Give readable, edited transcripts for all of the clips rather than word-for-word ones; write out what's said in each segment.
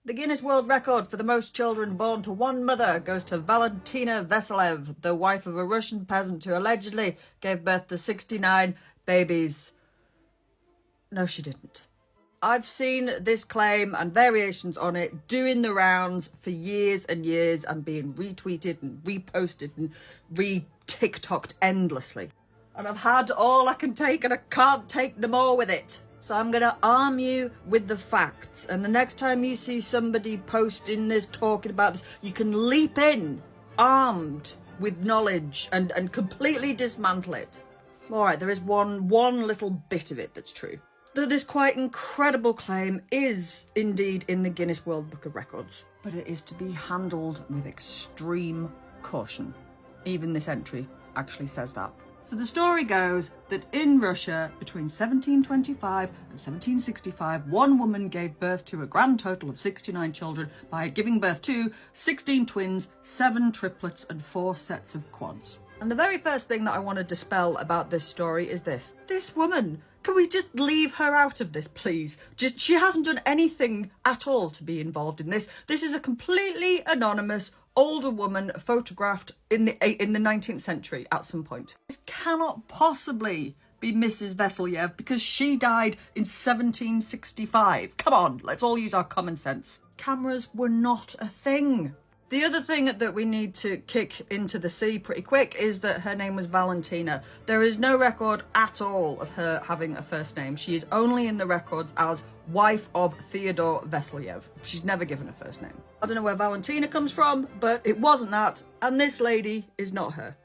The Guinness World Record for the most children born to one mother goes to Valentina Veselev, the wife of a Russian peasant who allegedly gave birth to 69 babies. No, she didn't. I've seen this claim and variations on it doing the rounds for years and years and being retweeted and reposted and re-TikToked endlessly. And I've had all I can take and I can't take no more with it. So I'm going to arm you with the facts. And the next time you see somebody posting this, talking about this, you can leap in armed with knowledge and completely dismantle it. All right, there is one little bit of it that's true. That this quite incredible claim is indeed in the Guinness World Book of Records, but it is to be handled with extreme caution. Even this entry actually says that. So the story goes that in Russia, between 1725 and 1765, one woman gave birth to a grand total of 69 children by giving birth to 16 twins, 7 triplets, and 4 sets of quads. And the very first thing that I want to dispel about this story is this. This woman, can we just leave her out of this, please? She hasn't done anything at all to be involved in this. This is a completely anonymous older woman photographed in the 19th century at some point. This cannot possibly be Mrs. Veselev because she died in 1765. Come on, let's all use our common sense. Cameras were not a thing. The other thing that we need to kick into the sea pretty quick is that her name was Valentina. There is no record at all of her having a first name. She is only in the records as wife of Theodore Veselev. She's never given a first name. I don't know where Valentina comes from, but it wasn't that, and this lady is not her.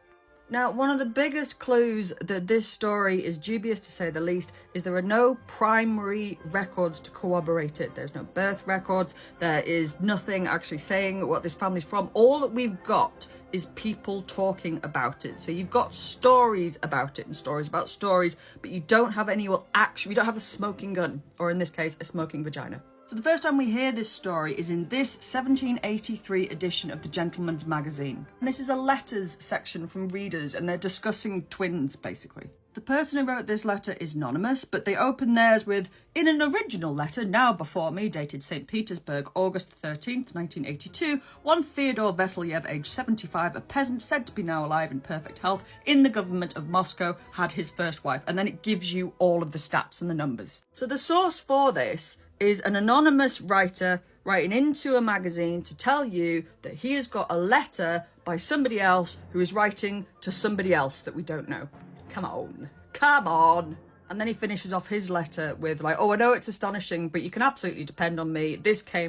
Now, one of the biggest clues that this story is dubious to say the least is there are no primary records to corroborate it. There's no birth records. There is nothing actually saying what this family's from. All that we've got is people talking about it. So you've got stories about it and stories about stories, but you don't have any action. You don't have a smoking gun, or in this case, a smoking vagina. So the first time we hear this story is in this 1783 edition of the Gentleman's Magazine. And this is a letters section from readers, and they're discussing twins, basically. The person who wrote this letter is anonymous, but they open theirs with, in an original letter now before me, dated St. Petersburg, August 13th, 1982, one Theodore Veselev, aged 75, a peasant said to be now alive in perfect health, in the government of Moscow, had his first wife. And then it gives you all of the stats and the numbers. So the source for this is an anonymous writer writing into a magazine to tell you that he has got a letter by somebody else who is writing to somebody else that we don't know. Come on. And then he finishes off his letter with like, oh, I know it's astonishing, but you can absolutely depend on me. This came